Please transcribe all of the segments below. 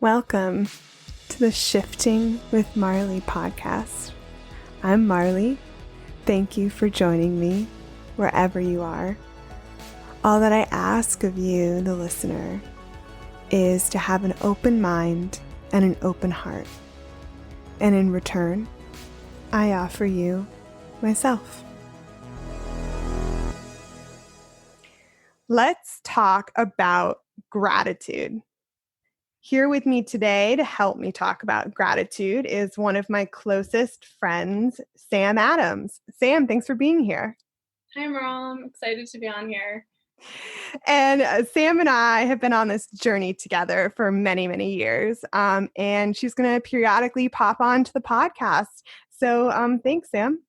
Welcome to the Shifting with Marlee podcast. I'm Marlee. Thank you for joining me wherever you are. All that I ask of you, the listener, is to have an open mind and an open heart. And in return, I offer you myself. Let's talk about gratitude. Here with me today to help me talk about gratitude is one of my closest friends, Sam Adams. Sam, thanks for being here. Hi, Marl. I'm excited to be on here. And Sam and I have been on this journey together for many, many years. And she's going to periodically pop onto the podcast. So thanks, Sam.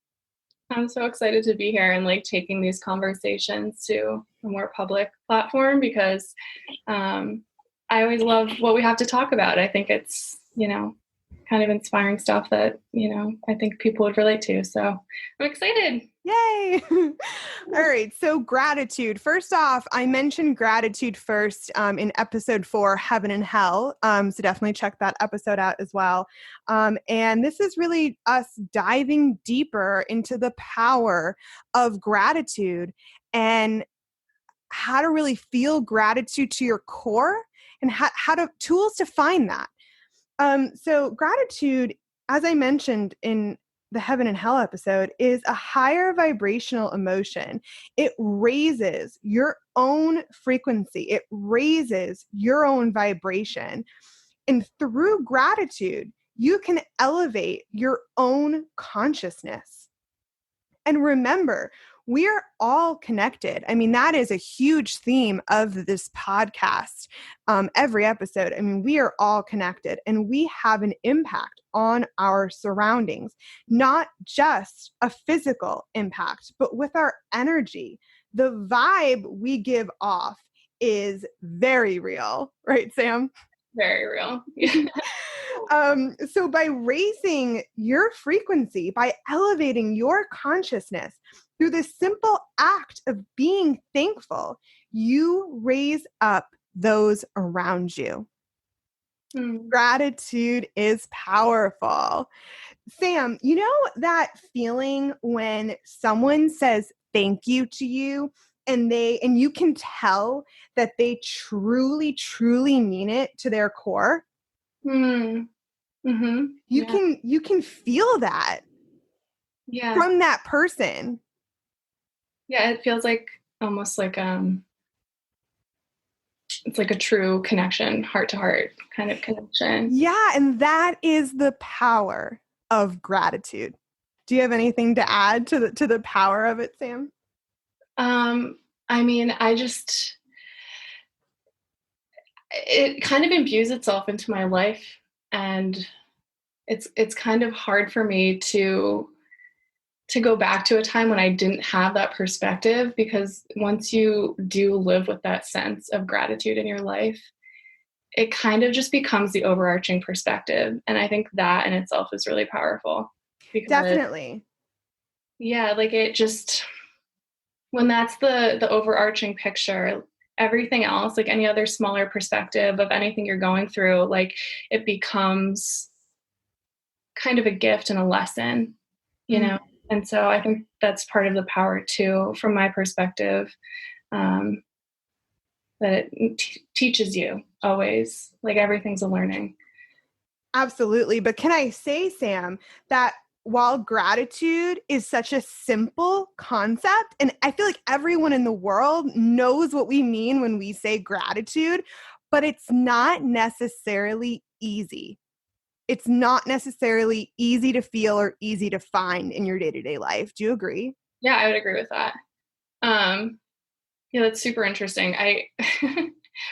I'm so excited to be here and taking these conversations to a more public platform because I always love what we have to talk about. I think it's, kind of inspiring stuff that, I think people would relate to. So I'm excited. Yay. All right. So gratitude. First off, I mentioned gratitude first in episode 4, Heaven and Hell. So definitely check that episode out as well. And this is really us diving deeper into the power of gratitude and how to really feel gratitude to your core and how to tools to find that. So gratitude, as I mentioned in the Heaven and Hell episode, is a higher vibrational emotion. It raises your own frequency. It raises your own vibration. And through gratitude, you can elevate your own consciousness. And remember, we are all connected. I mean, that is a huge theme of this podcast. Every episode, we are all connected and we have an impact on our surroundings, not just a physical impact, but with our energy. The vibe we give off is very real, right, Sam? Very real. So by raising your frequency, by elevating your consciousness through this simple act of being thankful, you raise up those around you. Gratitude is powerful. Sam, you know that feeling when someone says thank you to you and you can tell that they truly, truly mean it to their core? Mm-hmm. You can feel that from that person. Yeah, it feels almost like it's like a true connection, heart to heart kind of connection. Yeah, and that is the power of gratitude. Do you have anything to add to the power of it, Sam? It kind of imbues itself into my life, and it's kind of hard for me to go back to a time when I didn't have that perspective, because once you do live with that sense of gratitude in your life, it kind of just becomes the overarching perspective. And I think that in itself is really powerful. Definitely. Yeah, it just, when that's the overarching picture, everything else, any other smaller perspective of anything you're going through, it becomes kind of a gift and a lesson, know? And so I think that's part of the power too, from my perspective, that it teaches you always, everything's a learning. Absolutely. But can I say, Sam, that while gratitude is such a simple concept, and I feel like everyone in the world knows what we mean when we say gratitude, but it's not necessarily easy. It's not necessarily easy to feel or easy to find in your day-to-day life. Do you agree? Yeah, I would agree with that. Yeah, that's super interesting.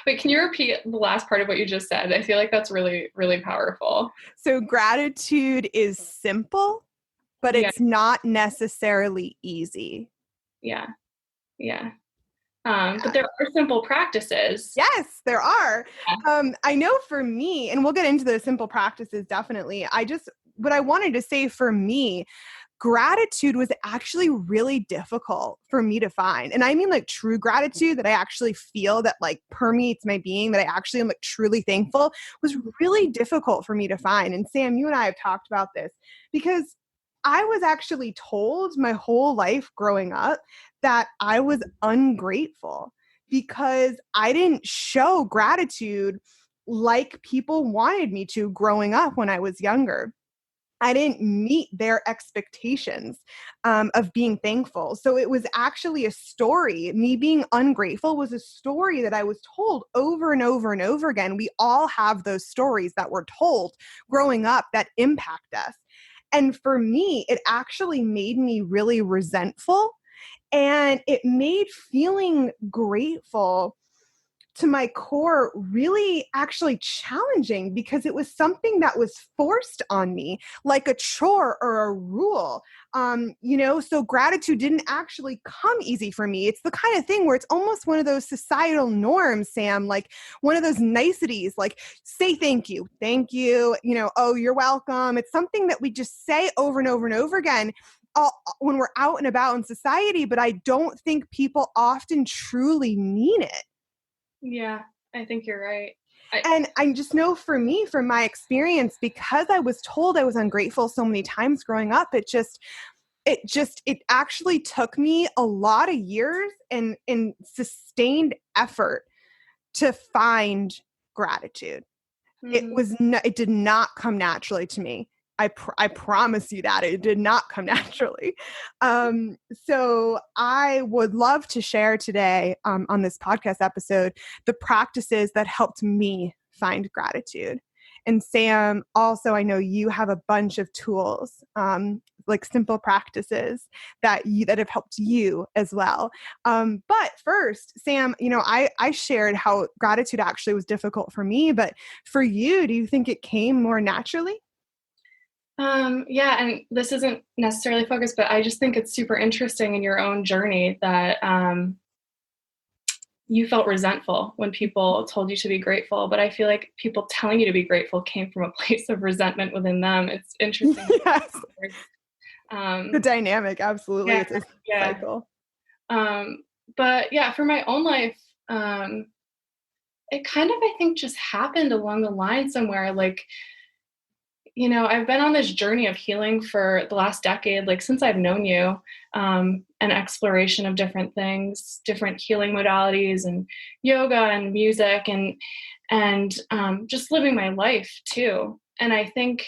Wait, can you repeat the last part of what you just said? I feel like that's really, really powerful. So gratitude is simple, but it's not necessarily easy. Yeah. But there are simple practices. Yes, there are. Yeah. I know for me, and we'll get into those simple practices definitely. What I wanted to say for me, gratitude was actually really difficult for me to find. And I mean like true gratitude that I actually feel that like permeates my being, that I actually am like truly thankful, was really difficult for me to find. And Sam, you and I have talked about this because I was actually told my whole life growing up that I was ungrateful because I didn't show gratitude like people wanted me to growing up when I was younger. I didn't meet their expectations of being thankful. So it was actually a story. Me being ungrateful was a story that I was told over and over and over again. We all have those stories that we're told growing up that impact us. And for me, it actually made me really resentful, and it made feeling grateful to my core really actually challenging because it was something that was forced on me like a chore or a rule. So gratitude didn't actually come easy for me. It's the kind of thing where it's almost one of those societal norms, Sam, like one of those niceties, like say thank you, oh, you're welcome. It's something that we just say over and over and over again when we're out and about in society, but I don't think people often truly mean it. Yeah, I think you're right. And I just know for me, from my experience, because I was told I was ungrateful so many times growing up, it actually took me a lot of years and sustained effort to find gratitude. It did not come naturally to me. I promise you that it did not come naturally. So I would love to share today on this podcast episode the practices that helped me find gratitude. And Sam, also, I know you have a bunch of tools, like simple practices that have helped you as well. But first, Sam, I shared how gratitude actually was difficult for me, but for you, do you think it came more naturally? Yeah, and this isn't necessarily focused, but I just think it's super interesting in your own journey that you felt resentful when people told you to be grateful, but I feel like people telling you to be grateful came from a place of resentment within them. It's interesting. Yes. The dynamic, absolutely. Yeah, it's a cycle. But yeah, for my own life, it kind of, I think, just happened along the line somewhere. Like, I've been on this journey of healing for the last decade, like since I've known you, an exploration of different things, different healing modalities and yoga and music and just living my life too. And I think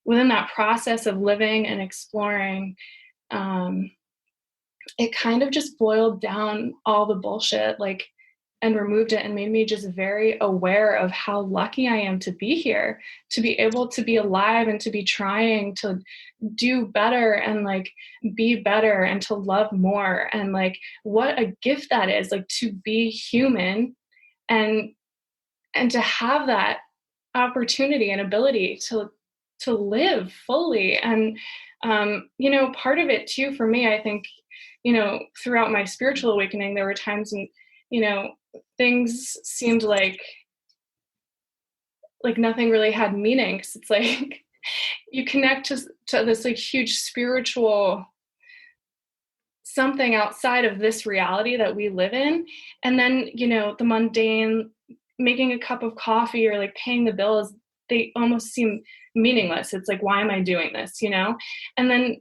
within that process of living and exploring, it kind of just boiled down all the bullshit, and removed it and made me just very aware of how lucky I am to be here, to be able to be alive and to be trying to do better and be better and to love more. And what a gift that is, to be human and to have that opportunity and ability to live fully. And, part of it too, for me, I think, throughout my spiritual awakening, there were times when, things seemed like nothing really had meaning. 'Cause it's you connect to this huge spiritual something outside of this reality that we live in. And then, the mundane, making a cup of coffee or paying the bills, they almost seem meaningless. It's why am I doing this? And then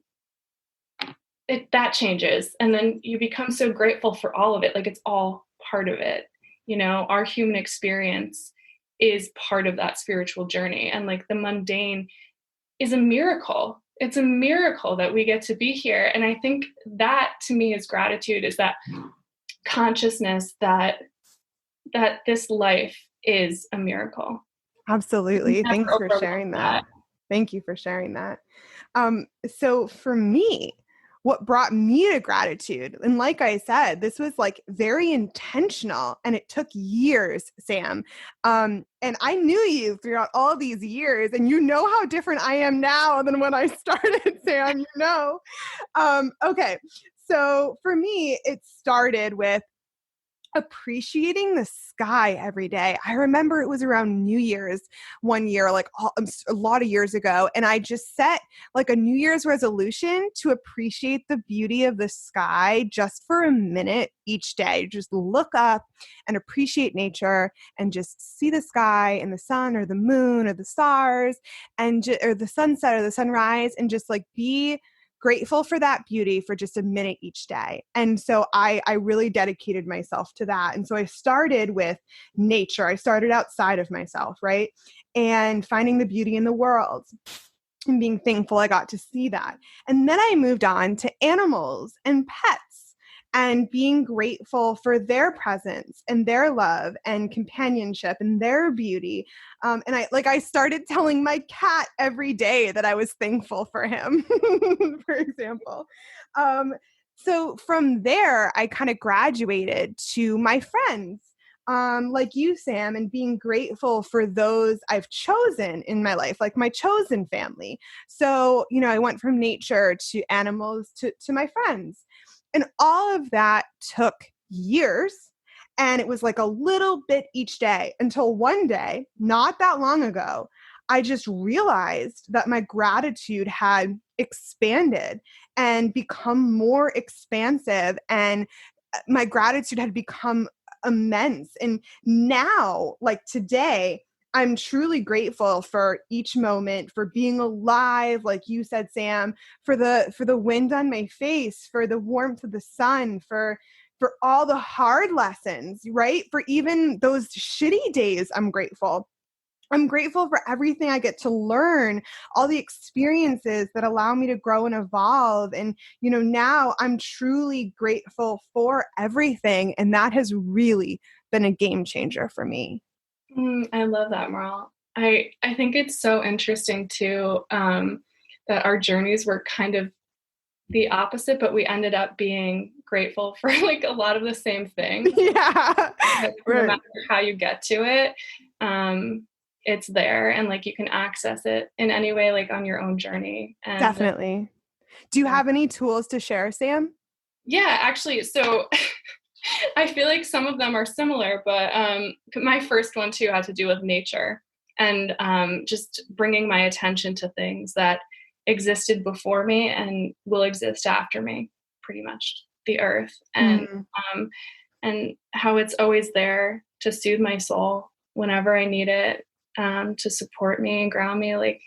that changes. And then you become so grateful for all of it. It's all part of it. Our human experience is part of that spiritual journey. And the mundane is a miracle. It's a miracle that we get to be here. And I think that to me is gratitude, is that consciousness that this life is a miracle. Absolutely. Thanks for sharing that. Thank you for sharing that. So for me, what brought me to gratitude, and like I said, this was very intentional and it took years, Sam. And I knew you throughout all these years, and you know how different I am now than when I started, Sam, Okay. So for me, it started with appreciating the sky every day. I remember it was around New Year's one year, like a lot of years ago. And I just set like a New Year's resolution to appreciate the beauty of the sky just for a minute each day. Just look up and appreciate nature and just see the sky and the sun or the moon or the stars and or the sunset or the sunrise, and just like be grateful for that beauty for just a minute each day. And so I really dedicated myself to that. And so I started with nature. I started outside of myself, right? And finding the beauty in the world and being thankful I got to see that. And then I moved on to animals and pets and being grateful for their presence and their love and companionship and their beauty. And I started telling my cat every day that I was thankful for him, for example. So from there, I kind of graduated to my friends, like you, Sam, and being grateful for those I've chosen in my life, like my chosen family. So, I went from nature to animals to my friends. And all of that took years. And it was like a little bit each day until one day, not that long ago, I just realized that my gratitude had expanded and become more expansive. And my gratitude had become immense. And now, like today, I'm truly grateful for each moment, for being alive, like you said, Sam, for the wind on my face, for the warmth of the sun, for all the hard lessons, right? For even those shitty days, I'm grateful. I'm grateful for everything I get to learn, all the experiences that allow me to grow and evolve. And, now I'm truly grateful for everything. And that has really been a game changer for me. I love that, Marl. I think it's so interesting too, that our journeys were kind of the opposite, but we ended up being grateful for like a lot of the same things. Yeah. No matter how you get to it, it's there, and like you can access it in any way, like on your own journey. And definitely. Do you have any tools to share, Sam? Yeah, actually, so I feel like some of them are similar, but my first one too had to do with nature and just bringing my attention to things that existed before me and will exist after me, pretty much the earth, and how it's always there to soothe my soul whenever I need it, to support me and ground me. Like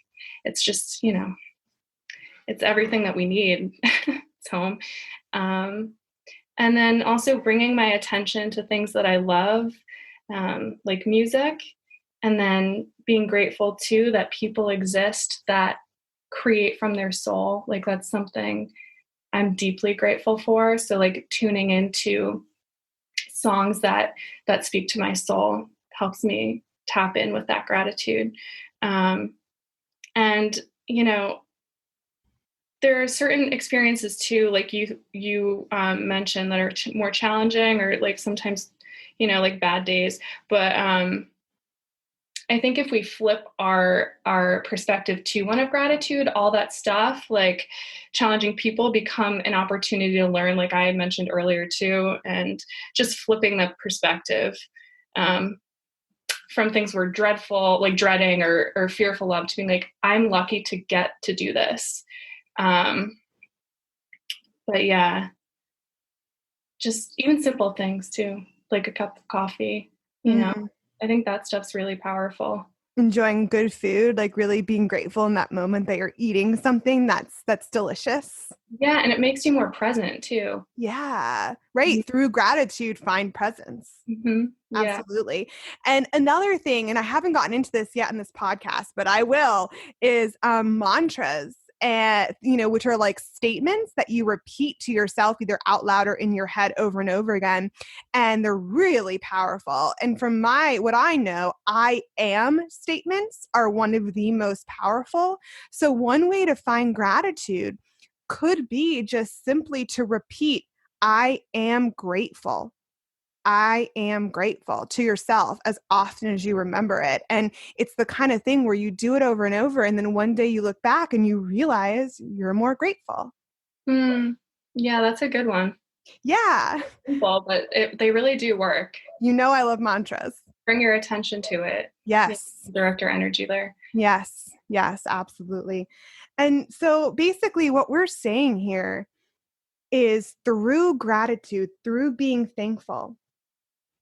it's just, it's everything that we need. It's home. And then also bringing my attention to things that I love, like music, and then being grateful too that people exist that create from their soul. Like that's something I'm deeply grateful for. So like tuning into songs that speak to my soul helps me tap in with that gratitude. And, there are certain experiences too, like you mentioned, that are more challenging or like sometimes, like bad days. But I think if we flip our perspective to one of gratitude, all that stuff, like challenging people, become an opportunity to learn, like I had mentioned earlier too, and just flipping the perspective from things we're dreading or fearful of, to being like, I'm lucky to get to do this. But yeah, just even simple things too, like a cup of coffee, I think that stuff's really powerful. Enjoying good food, like really being grateful in that moment that you're eating something that's delicious. Yeah, and it makes you more present too. Yeah, right. Mm-hmm. Through gratitude, find presence. Mm-hmm. Yeah. Absolutely. And another thing, and I haven't gotten into this yet in this podcast, but I will, is mantras. And, which are like statements that you repeat to yourself, either out loud or in your head over and over again. And they're really powerful. And from what I know, I am statements are one of the most powerful. So one way to find gratitude could be just simply to repeat, I am grateful. I am grateful to yourself as often as you remember it. And it's the kind of thing where you do it over and over. And then one day you look back and you realize you're more grateful. Yeah, that's a good one. Yeah. Simple, but they really do work. You know, I love mantras. Bring your attention to it. Yeah, Yes. direct our energy there. Yes. Yes, absolutely. And so basically, what we're saying here is through gratitude, through being thankful,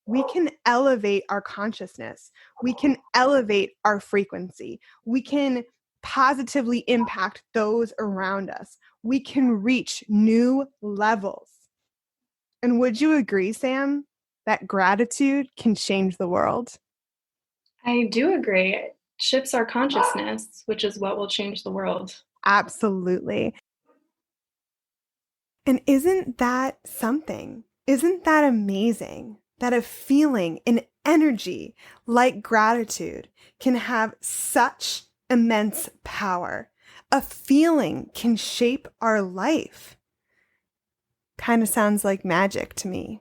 we can elevate our consciousness. We can elevate our frequency. We can positively impact those around us. We can reach new levels. And would you agree, Sam, that gratitude can change the world? I do agree. It shifts our consciousness, which is what will change the world. Absolutely. And isn't that something? Isn't that amazing that a feeling, an energy like gratitude can have such immense power? A feeling can shape our life. Kind of sounds like magic to me.